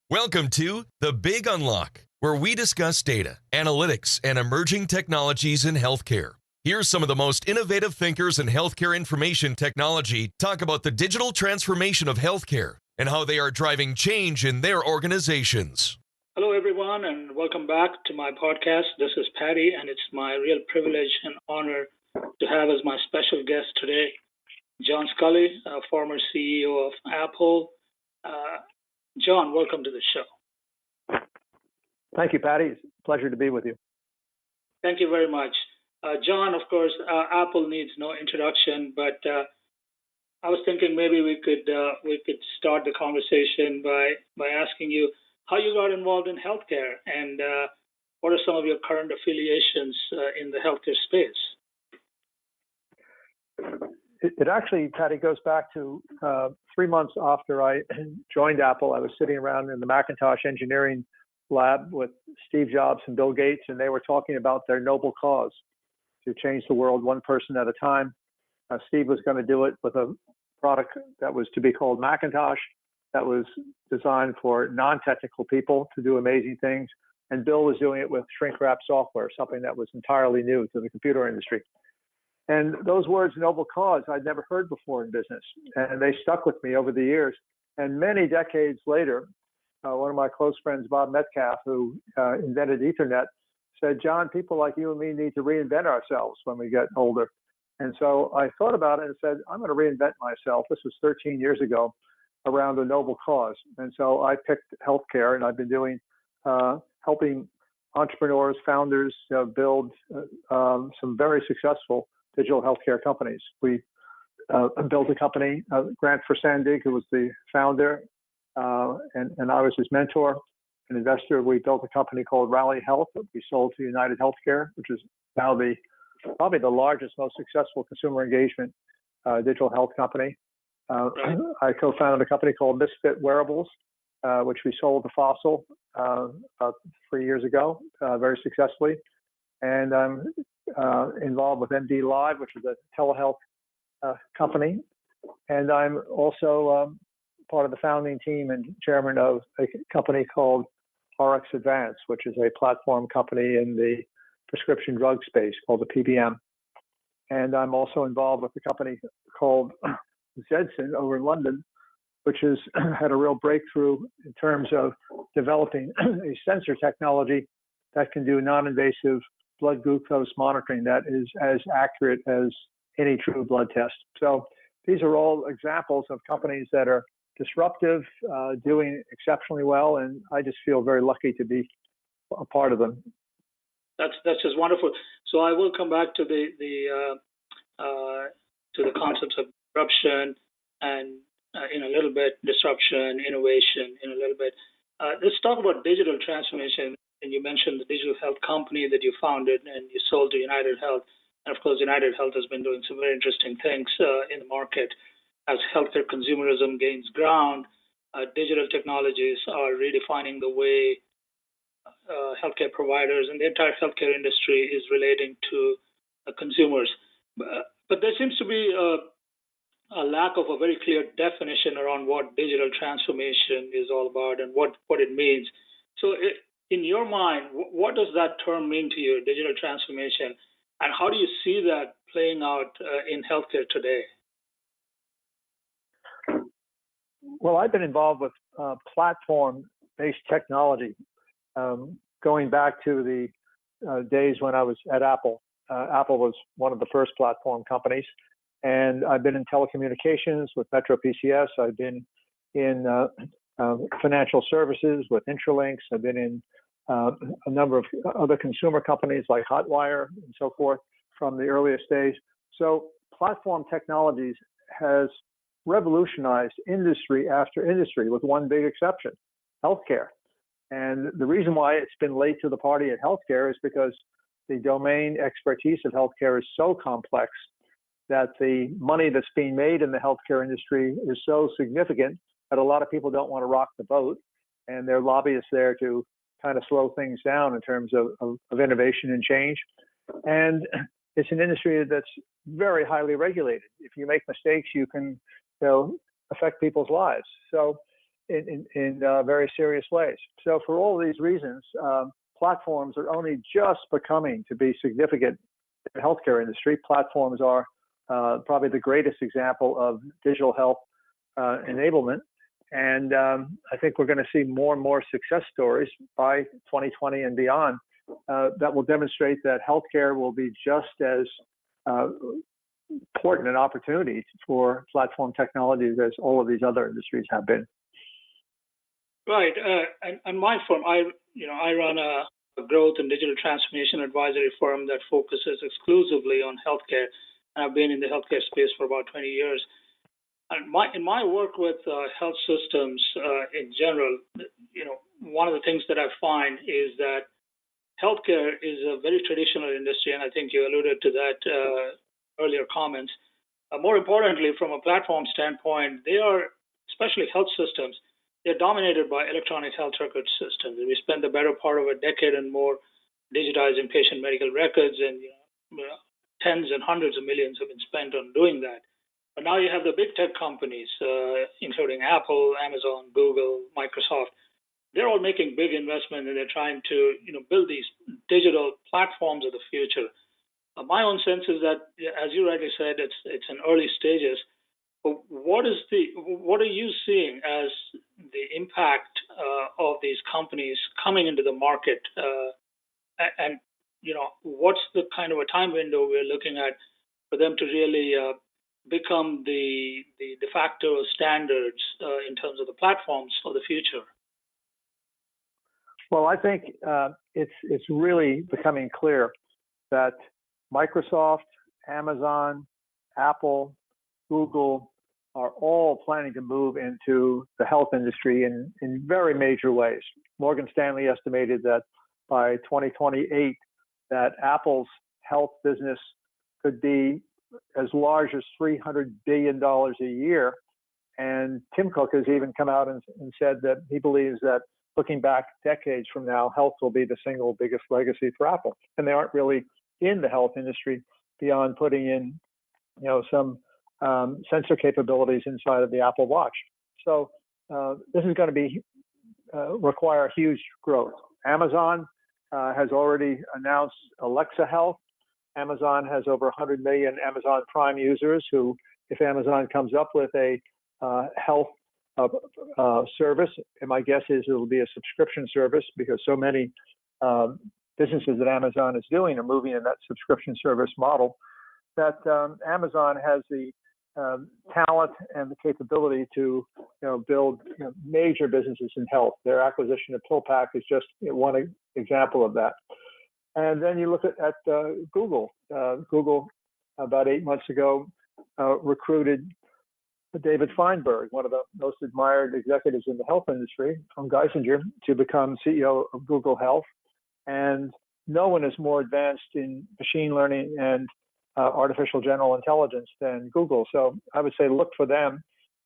Welcome to The Big Unlock, where we discuss data, analytics, and emerging technologies in healthcare. Here's some of the most innovative thinkers in healthcare information technology talk about the digital transformation of healthcare and how they are driving change in their organizations. Hello, everyone, and welcome back to my podcast. This is Patty, and it's my real privilege and honor to have as my special guest today John Sculley, former CEO of Apple. John, welcome to the show. Thank you, Patty. It's a pleasure to be with you. Thank you very much. John, of course, Apple needs no introduction, but I was thinking maybe we could start the conversation by asking you how you got involved in healthcare and what are some of your current affiliations in the healthcare space? It actually, Patty, goes back to 3 months after I joined Apple. I was sitting around in the Macintosh engineering lab with Steve Jobs and Bill Gates, and they were talking about their noble cause to change the world one person at a time. Steve was going to do it with a product that was to be called Macintosh, that was designed for non-technical people to do amazing things. And Bill was doing it with shrink-wrap software, something that was entirely new to the computer industry. And those words, noble cause, I'd never heard before in business. And they stuck with me over the years. And many decades later, one of my close friends, Bob Metcalf, who invented Ethernet, said, John, people like you and me need to reinvent ourselves when we get older. And so I thought about it and said, I'm going to reinvent myself. This was 13 years ago around a noble cause. And so I picked healthcare, and I've been doing helping entrepreneurs, founders build some very successful digital healthcare companies. We built a company, Grant Versandig, who was the founder, and I was his mentor, an investor. We built a company called Rally Health that we sold to United Healthcare, which is now probably the largest, most successful consumer engagement digital health company. I co-founded a company called Misfit Wearables, which we sold to Fossil about 3 years ago, very successfully. And I'm involved with MD Live, which is a telehealth company. And I'm also part of the founding team and chairman of a company called RX Advance, which is a platform company in the prescription drug space called the PBM. And I'm also involved with a company called Zedson over in London, which has had a real breakthrough in terms of developing a sensor technology that can do non-invasive blood glucose monitoring that is as accurate as any true blood test. So these are all examples of companies that are disruptive, doing exceptionally well, and I just feel very lucky to be a part of them. That's just wonderful. So I will come back to the concepts of disruption and in a little bit, disruption, innovation in a little bit. Let's talk about digital transformation. And you mentioned the digital health company that you founded and you sold to United Health. And of course, United Health has been doing some very interesting things in the market. As healthcare consumerism gains ground, digital technologies are redefining the way healthcare providers and the entire healthcare industry is relating to consumers. But there seems to be a lack of a very clear definition around what digital transformation is all about and what it means. So in your mind, what does that term mean to you, digital transformation, and how do you see that playing out in healthcare today? Well, I've been involved with platform-based technology going back to the days when I was at Apple. Apple was one of the first platform companies, and I've been in telecommunications with Metro PCS. I've been in financial services with Intralinks. I've been in a number of other consumer companies like Hotwire and so forth from the earliest days. So platform technologies has revolutionized industry after industry with one big exception, healthcare. And the reason why it's been late to the party at healthcare is because the domain expertise of healthcare is so complex that the money that's being made in the healthcare industry is so significant that a lot of people don't want to rock the boat, and there are lobbyists there to kind of slow things down in terms of innovation and change. And it's an industry that's very highly regulated. If you make mistakes, you can affect people's lives. So in very serious ways. So for all these reasons, platforms are only just becoming to be significant in the healthcare industry. Platforms are probably the greatest example of digital health enablement. And I think we're going to see more and more success stories by 2020 and beyond that will demonstrate that healthcare will be just as important an opportunity for platform technologies as all of these other industries have been. Right. And my firm, I run a growth and digital transformation advisory firm that focuses exclusively on healthcare. I've been in the healthcare space for about 20 years. And in my work with health systems in general, one of the things that I find is that healthcare is a very traditional industry, and I think you alluded to that earlier comments. More importantly, from a platform standpoint, they are, especially health systems, they're dominated by electronic health record systems. We spent the better part of a decade and more digitizing patient medical records, and tens and hundreds of millions have been spent on doing that. But now you have the big tech companies, including Apple, Amazon, Google, Microsoft. They're all making big investments, and they're trying to build these digital platforms of the future. My own sense is that, as you rightly said, it's in early stages. But what are you seeing as the impact of these companies coming into the market, and what's the kind of a time window we're looking at for them to really become the de facto standards in terms of the platforms for the future? Well, I think it's really becoming clear that Microsoft, Amazon, Apple, Google are all planning to move into the health industry in very major ways. Morgan Stanley estimated that by 2028, that Apple's health business could be as large as $300 billion a year. And Tim Cook has even come out and said that he believes that looking back decades from now, health will be the single biggest legacy for Apple. And they aren't really in the health industry beyond putting in, some sensor capabilities inside of the Apple Watch. So this is going to be require huge growth. Amazon has already announced Alexa Health. Amazon has over 100 million Amazon Prime users who, if Amazon comes up with a health service, and my guess is it'll be a subscription service because so many businesses that Amazon is doing are moving in that subscription service model, that Amazon has the talent and the capability to build major businesses in health. Their acquisition of PillPack is just one example of that. And then you look at Google. Google, about 8 months ago, recruited David Feinberg, one of the most admired executives in the health industry, from Geisinger, to become CEO of Google Health. And no one is more advanced in machine learning and artificial general intelligence than Google. So I would say look for them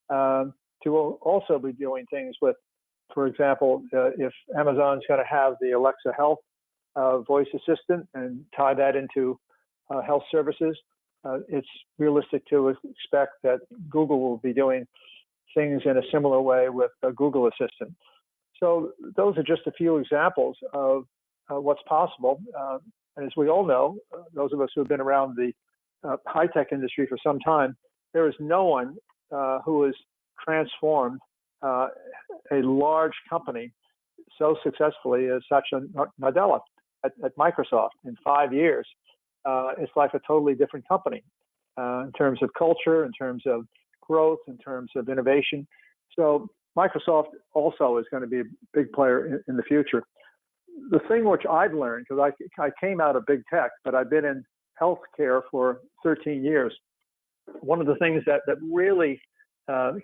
to also be doing things with, for example, if Amazon's going to have the Alexa Health voice assistant and tie that into health services, it's realistic to expect that Google will be doing things in a similar way with a Google Assistant. So those are just a few examples of what's possible. And as we all know, those of us who have been around the high-tech industry for some time, there is no one who has transformed a large company so successfully as Satya Nadella at Microsoft. In 5 years, it's like a totally different company in terms of culture, in terms of growth, in terms of innovation. So Microsoft also is going to be a big player in the future. The thing which I've learned, because I came out of big tech, but I've been in healthcare for 13 years. One of the things that really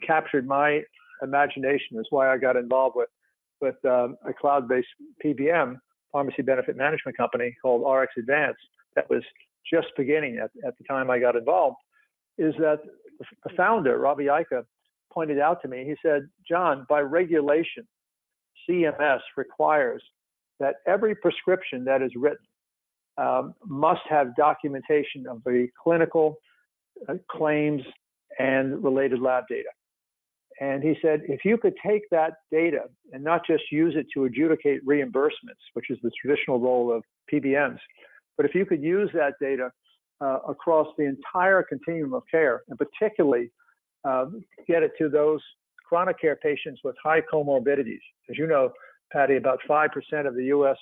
captured my imagination is why I got involved with a cloud-based PBM, pharmacy benefit management company called RX Advance, that was just beginning at the time I got involved, is that the founder, Ravi Ika, pointed out to me, he said, John, by regulation, CMS requires that every prescription that is written must have documentation of the clinical claims and related lab data. And he said, if you could take that data and not just use it to adjudicate reimbursements, which is the traditional role of PBMs, but if you could use that data across the entire continuum of care, and particularly get it to those chronic care patients with high comorbidities. As you know, Patty, about 5% of the U.S.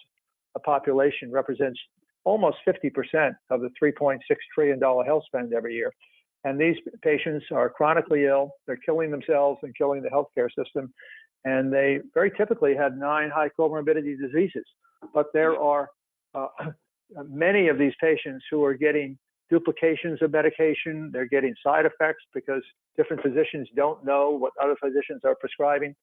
population represents almost 50% of the $3.6 trillion health spend every year. And these patients are chronically ill. They're killing themselves and killing the healthcare system. And they very typically had 9 high comorbidity diseases. But there are many of these patients who are getting duplications of medication. They're getting side effects because different physicians don't know what other physicians are prescribing.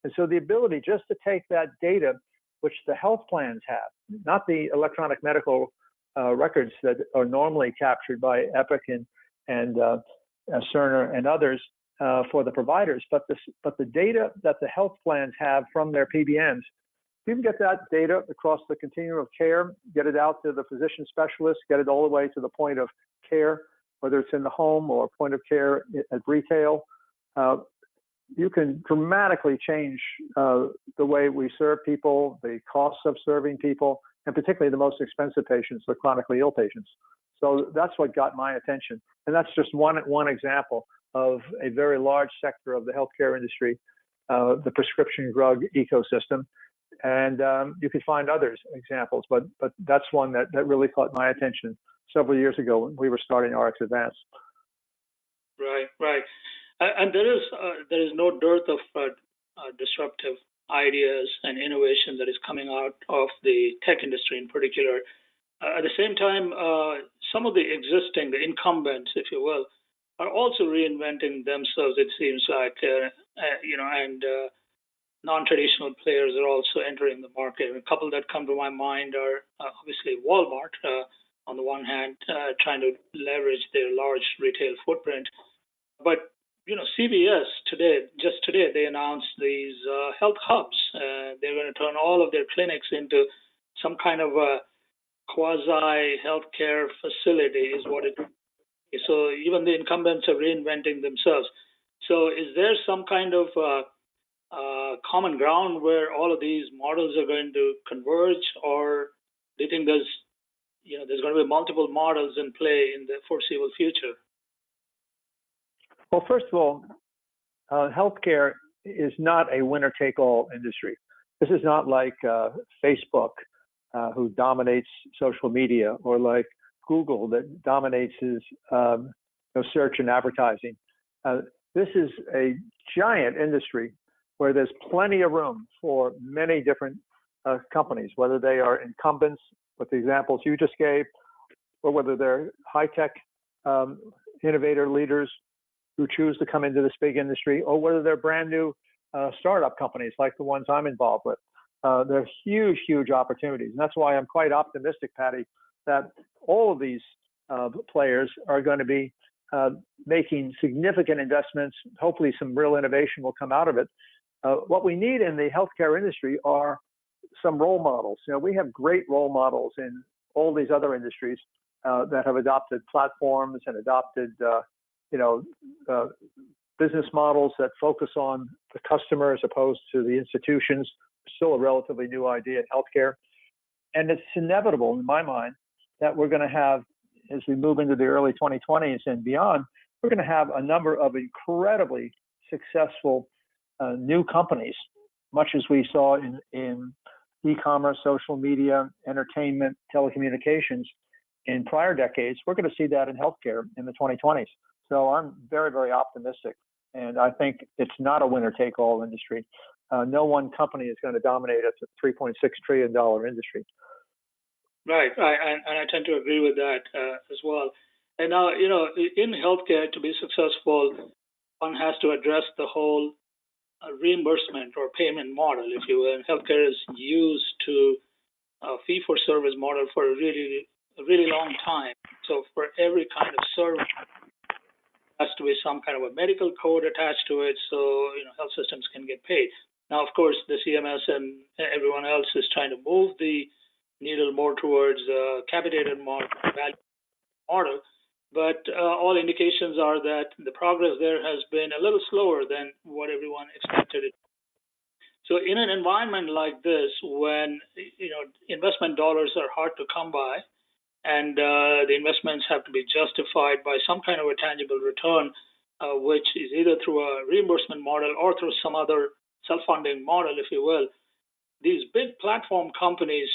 And so the ability just to take that data, which the health plans have, not the electronic medical records that are normally captured by Epic and Cerner and others for the providers, but the data that the health plans have from their PBMs. You can get that data across the continuum of care, get it out to the physician specialist, get it all the way to the point of care, whether it's in the home or point of care at retail. You can dramatically change the way we serve people, the costs of serving people, and particularly the most expensive patients, the chronically ill patients. So that's what got my attention. And that's just one example of a very large sector of the healthcare industry, the prescription drug ecosystem. And you could find others examples, but that's one that really caught my attention several years ago when we were starting RX Advance. Right. And there is no dearth of disruptive ideas and innovation that is coming out of the tech industry in particular. At the same time, some of the incumbents, if you will, are also reinventing themselves, it seems like, and non-traditional players are also entering the market. A couple that come to my mind are obviously Walmart, on the one hand, trying to leverage their large retail footprint. But, CVS just today, they announced these health hubs. They're going to turn all of their clinics into some kind of a quasi-healthcare facility is what it is. So even the incumbents are reinventing themselves. So is there some kind of common ground where all of these models are going to converge, or do you think there's going to be multiple models in play in the foreseeable future? Well, first of all, healthcare is not a winner-take-all industry. This is not like Facebook, who dominates social media, or like Google that dominates search and advertising. This is a giant industry where there's plenty of room for many different companies, whether they are incumbents, with the examples you just gave, or whether they're high-tech innovator leaders who choose to come into this big industry, or whether they're brand new startup companies like the ones I'm involved with. There are huge, huge opportunities. And that's why I'm quite optimistic, Patty, that all of these players are going to be making significant investments. Hopefully some real innovation will come out of it. What we need in the healthcare industry are some role models. We have great role models in all these other industries that have adopted platforms and adopted business models that focus on the customer as opposed to the institutions. Still a relatively new idea in healthcare. And it's inevitable in my mind that we're going to have, as we move into the early 2020s and beyond, we're going to have a number of incredibly successful new companies, much as we saw in e-commerce, social media, entertainment, telecommunications in prior decades. We're going to see that in healthcare in the 2020s. So I'm very, very optimistic. And I think it's not a winner-take-all industry. No one company is going to dominate a $3.6 trillion industry. Right. And I tend to agree with that as well. And now, in healthcare, to be successful, one has to address the whole reimbursement or payment model, if you will. Healthcare is used to fee-for-service model for a really long time. So for every kind of service, there has to be some kind of a medical code attached to it, so health systems can get paid. Now, of course, the CMS and everyone else is trying to move the needle more towards capitated model, value model. but all indications are that the progress there has been a little slower than what everyone expected it. So in an environment like this, when investment dollars are hard to come by, and the investments have to be justified by some kind of a tangible return, which is either through a reimbursement model or through some other self-funding model, if you will. These big platform companies,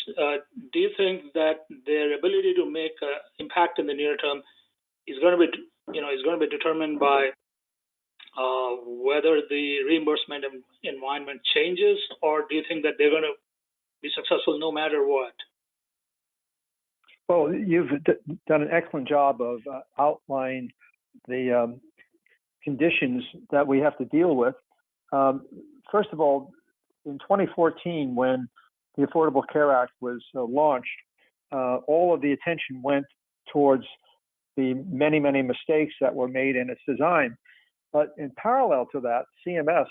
do you think that their ability to make an impact in the near term is going to be determined by whether the reimbursement environment changes, or do you think that they're going to be successful no matter what? Well, you've done an excellent job of outlining the conditions that we have to deal with. First of all, in 2014, when the Affordable Care Act was launched, all of the attention went towards the many, many mistakes that were made in its design. But in parallel to that, CMS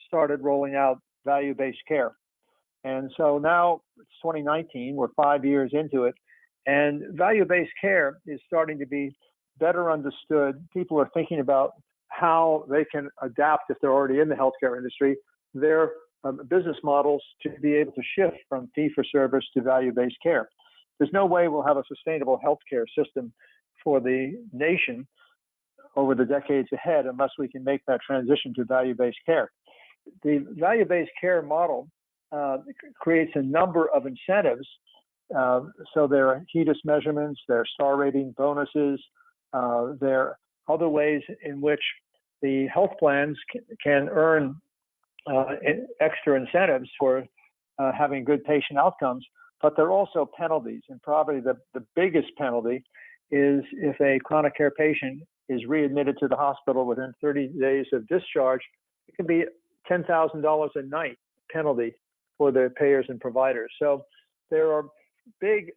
started rolling out value-based care. And so now it's 2019, we're 5 years into it, and value-based care is starting to be better understood. People are thinking about how they can adapt, if they're already in the healthcare industry, their business models to be able to shift from fee-for-service to value-based care. There's no way we'll have a sustainable healthcare system for the nation over the decades ahead unless we can make that transition to value-based care. The value-based care model creates a number of incentives. So there are HEDIS measurements, there are star rating bonuses, there are other ways in which the health plans can earn extra incentives for having good patient outcomes, but there are also penalties. And probably the biggest penalty is if a chronic care patient is readmitted to the hospital within 30 days of discharge, it can be $10,000 a night penalty for the payers and providers. So there are big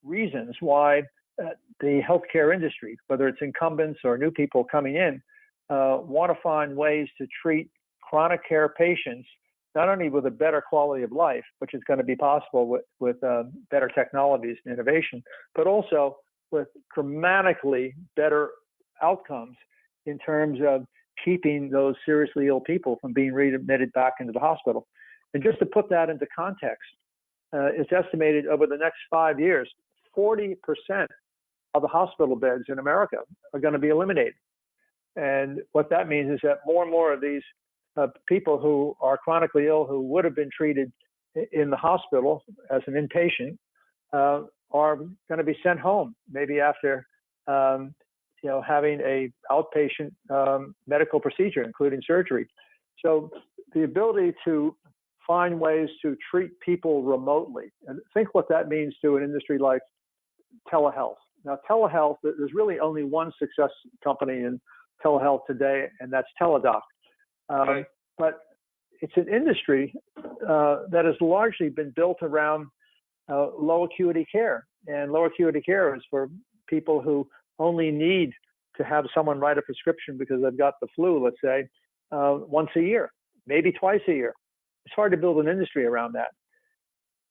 reasons why the healthcare industry, whether it's incumbents or new people coming in, want to find ways to treat chronic care patients, not only with a better quality of life, which is going to be possible with better technologies and innovation, but also with dramatically better outcomes in terms of keeping those seriously ill people from being readmitted back into the hospital. And just to put that into context, it's estimated over the next 5 years, 40% of the hospital beds in America are going to be eliminated. And what that means is that more and more of these people who are chronically ill, who would have been treated in the hospital as an inpatient, are going to be sent home, maybe after having a outpatient medical procedure, including surgery. So the ability to find ways to treat people remotely, and think what that means to an industry like telehealth. Now, telehealth, there's really only one success company in telehealth today, and that's Teladoc. Right. But it's an industry that has largely been built around low acuity care. And low acuity care is for people who only need to have someone write a prescription because they've got the flu, let's say, once a year, maybe twice a year. It's hard to build an industry around that.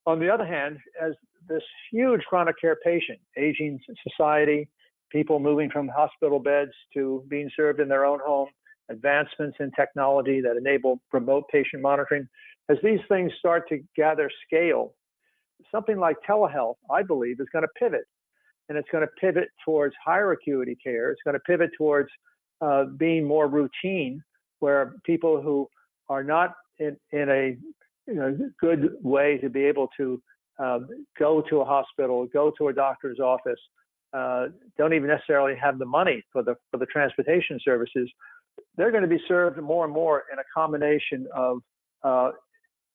On the other hand, as this huge chronic care patient, aging society, people moving from hospital beds to being served in their own home, advancements in technology that enable remote patient monitoring, as these things start to gather scale, something like telehealth, I believe, is going to pivot. And it's going to pivot towards higher acuity care. It's going to pivot towards being more routine, where people who are not in a good way to be able to go to a hospital, go to a doctor's office, don't even necessarily have the money for the transportation services, they're going to be served more and more in a combination of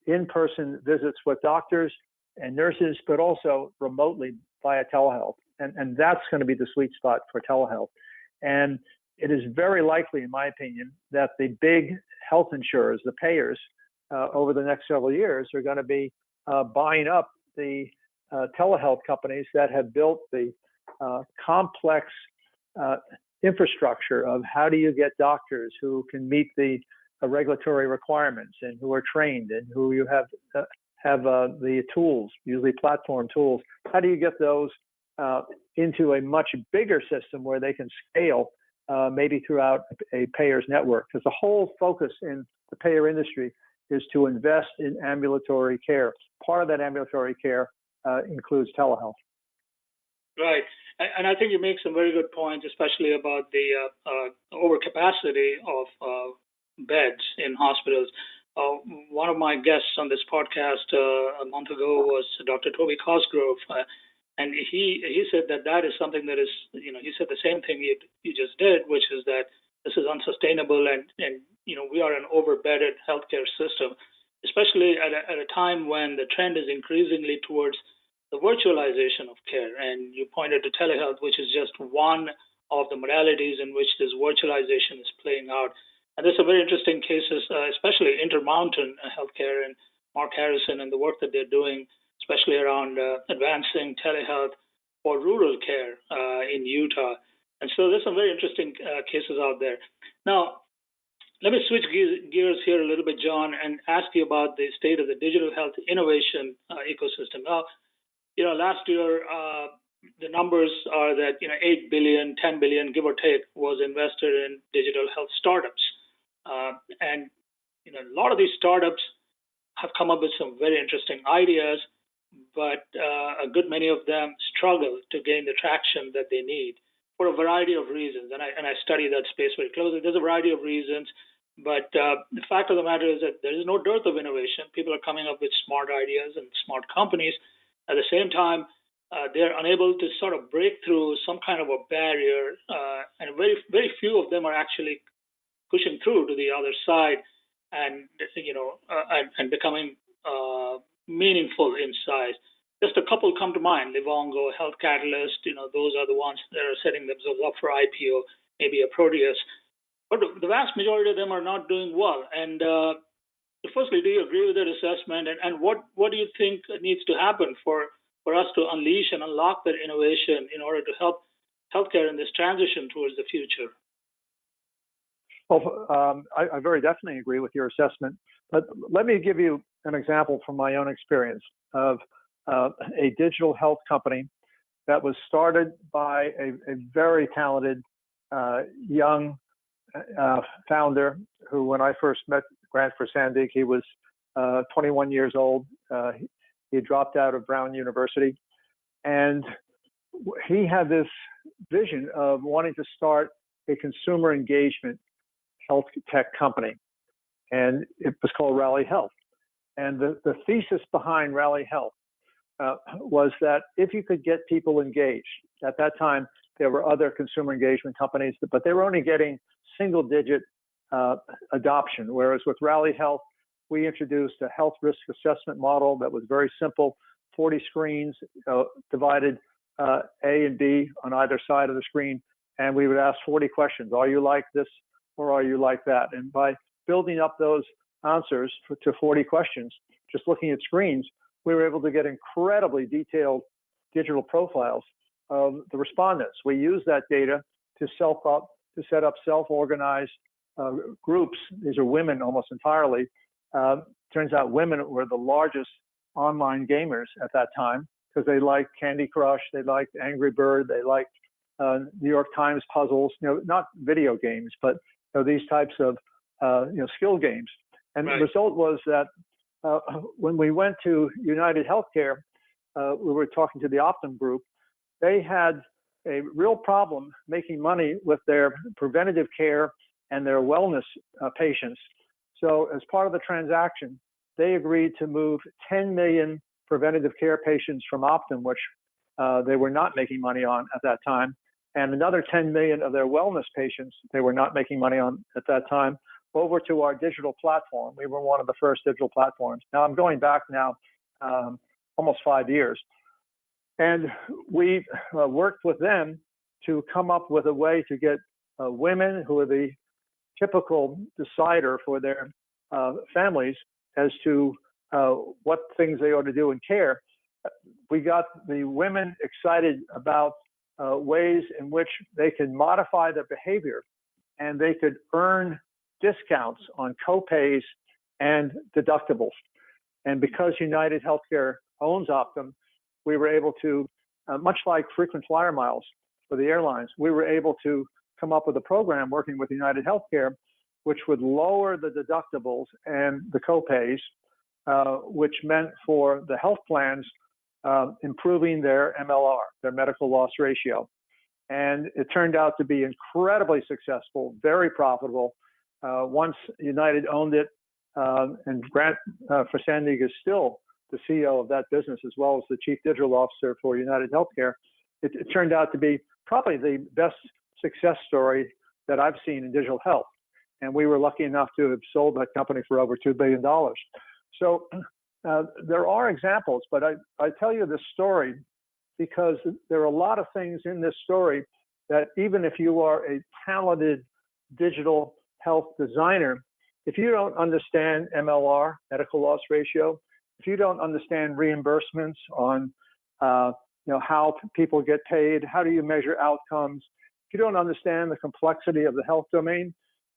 in-person visits with doctors and nurses, but also remotely via telehealth. And that's going to be the sweet spot for telehealth. And it is very likely, in my opinion, that the big health insurers, the payers, over the next several years are going to be buying up the telehealth companies that have built the complex infrastructure of how do you get doctors who can meet the regulatory requirements and who are trained and who you have the tools, usually platform tools. How do you get those into a much bigger system where they can scale maybe throughout a payer's network. Because the whole focus in the payer industry is to invest in ambulatory care. Part of that ambulatory care includes telehealth. Right. And I think you make some very good points, especially about the overcapacity of beds in hospitals. One of my guests on this podcast a month ago was Dr. Toby Cosgrove, and he said that is something that is, he said the same thing you just did, which is that this is unsustainable, and we are an overbedded healthcare system, especially at a time when the trend is increasingly towards the virtualization of care. And you pointed to telehealth, which is just one of the modalities in which this virtualization is playing out. And there's some very interesting cases, especially Intermountain Healthcare and Mark Harrison and the work that they're doing, especially around advancing telehealth for rural care in Utah. And so there's some very interesting cases out there. Now, let me switch gears here a little bit, John, and ask you about the state of the digital health innovation ecosystem. Now, last year, the numbers are that, 8 billion, 10 billion, give or take, was invested in digital health startups. And a lot of these startups have come up with some very interesting ideas, but a good many of them struggle to gain the traction that they need for a variety of reasons. And I study that space very closely. There's a variety of reasons, but the fact of the matter is that there is no dearth of innovation. People are coming up with smart ideas and smart companies. At the same time, they're unable to sort of break through some kind of a barrier, and very, very few of them are actually pushing through to the other side and becoming meaningful in size. Just a couple come to mind: Livongo, Health Catalyst. Those are the ones that are setting themselves up for IPO. Maybe a Proteus, but the vast majority of them are not doing well. And firstly, do you agree with that assessment? And what do you think needs to happen for us to unleash and unlock that innovation in order to help healthcare in this transition towards the future? Well, I very definitely agree with your assessment. But let me give you an example from my own experience of a digital health company that was started by a very talented young founder who, when I first met Grant Versandig, he was 21 years old. He had dropped out of Brown University, and he had this vision of wanting to start a consumer engagement health tech company, and it was called Rally Health. And the thesis behind Rally Health was that if you could get people engaged, at that time there were other consumer engagement companies, but they were only getting single-digit adoption, whereas with Rally Health, we introduced a health risk assessment model that was very simple, 40 screens divided A and B on either side of the screen, and we would ask 40 questions. Are you like this or are you like that? And by building up those answers to 40 questions, just looking at screens, we were able to get incredibly detailed digital profiles of the respondents. We used that data to set up self-organized groups. These are women almost entirely. Turns out women were the largest online gamers at that time because they liked Candy Crush, they liked Angry Bird, they liked New York Times puzzles. Not video games, but these types of skill games. And right. The result was that when we went to United Healthcare, we were talking to the Optum group. They had a real problem making money with their preventative care and their wellness patients. So as part of the transaction, they agreed to move 10 million preventative care patients from Optum, which they were not making money on at that time, and another 10 million of their wellness patients they were not making money on at that time, over to our digital platform. We were one of the first digital platforms. Now I'm going back now almost 5 years. And we worked with them to come up with a way to get women who are the typical decider for their families as to what things they ought to do in care. We got the women excited about ways in which they could modify their behavior and they could earn discounts on copays and deductibles. And because United Healthcare owns Optum, we were able to much like frequent flyer miles for the airlines, we were able to come up with a program working with United Healthcare, which would lower the deductibles and the copays, which meant for the health plans improving their MLR, their medical loss ratio. And it turned out to be incredibly successful, very profitable. Once United owned it, and Grant Verstandig is still the CEO of that business, as well as the Chief Digital Officer for United Healthcare, it turned out to be probably the best success story that I've seen in digital health. And we were lucky enough to have sold that company for over $2 billion. So there are examples, but I tell you this story because there are a lot of things in this story that even if you are a talented digital health designer, if you don't understand MLR, medical loss ratio, if you don't understand reimbursements on how people get paid, how do you measure outcomes, if you don't understand the complexity of the health domain,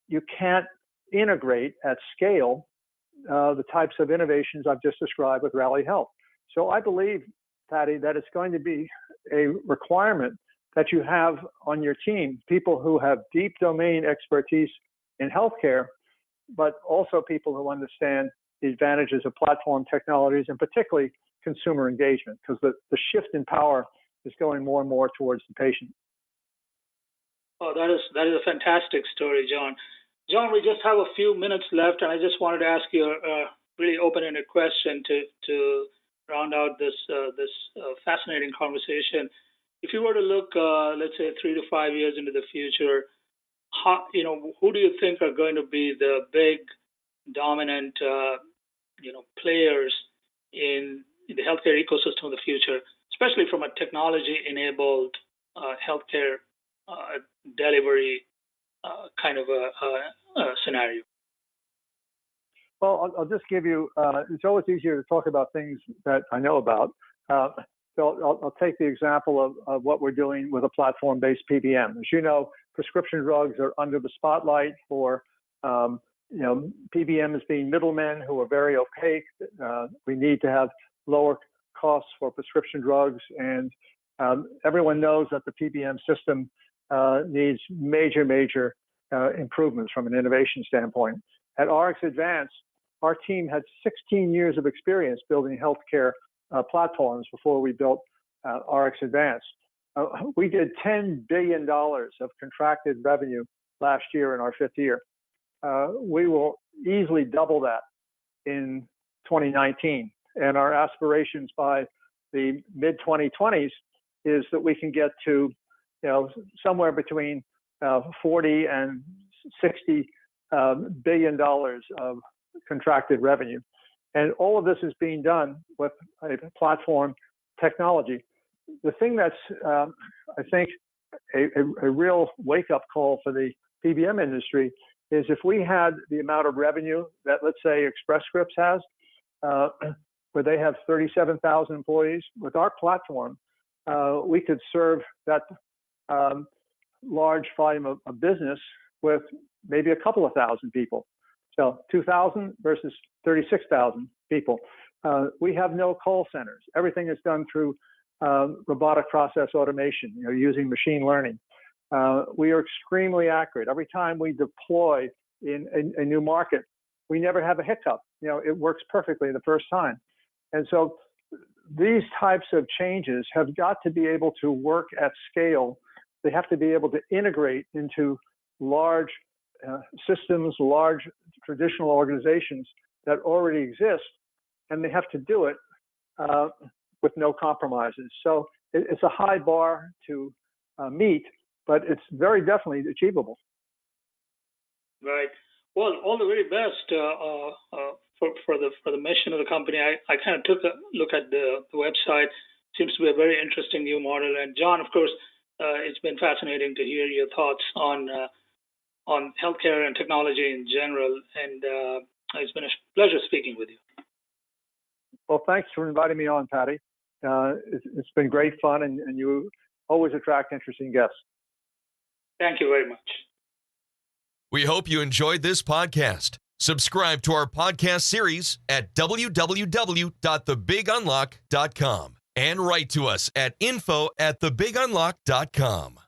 you can't integrate at scale the types of innovations I've just described with Rally Health. So I believe, Patty, that it's going to be a requirement that you have on your team people who have deep domain expertise in healthcare, but also people who understand the advantages of platform technologies and particularly consumer engagement, because the shift in power is going more and more towards the patient. Oh, that is a fantastic story, John. John, we just have a few minutes left, and I just wanted to ask you a really open-ended question to round out this fascinating conversation. If you were to look, let's say, 3 to 5 years into the future, who do you think are going to be the big, dominant, players in the healthcare ecosystem of the future, especially from a technology-enabled healthcare delivery kind of a scenario? Well, I'll just give you, it's always easier to talk about things that I know about. So I'll take the example of what we're doing with a platform-based PBM. As you know, prescription drugs are under the spotlight for, PBMs being middlemen who are very opaque. We need to have lower costs for prescription drugs, and everyone knows that the PBM system needs major improvements from an innovation standpoint. At RX Advance, our team had 16 years of experience building healthcare platforms before we built RX Advance. We did $10 billion of contracted revenue last year in our 5th year. We will easily double that in 2019. And our aspirations by the mid-2020s is that we can get to somewhere between 40 and 60 billion dollars of contracted revenue. And all of this is being done with a platform technology. The thing that's, I think, a real wake-up call for the PBM industry is if we had the amount of revenue that, let's say, Express Scripts has, where they have 37,000 employees, with our platform, we could serve that large volume of business with maybe a couple of thousand people. So 2,000 versus 36,000 people. We have no call centers. Everything is done through robotic process automation, using machine learning. We are extremely accurate. Every time we deploy in a new market, we never have a hiccup. It works perfectly the first time. And so these types of changes have got to be able to work at scale. They have to be able to integrate into large systems, large traditional organizations that already exist, and they have to do it with no compromises. So it's a high bar to meet, but it's very definitely achievable. Right. Well, all the very best for the mission of the company. I kind of took a look at the website. Seems to be a very interesting new model. And John, of course, it's been fascinating to hear your thoughts on healthcare and technology in general. And it's been a pleasure speaking with you. Well, thanks for inviting me on, Patty. It's been great fun, and you always attract interesting guests. Thank you very much. We hope you enjoyed this podcast. Subscribe to our podcast series at www.thebigunlock.com. And write to us at info@thebigunlock.com.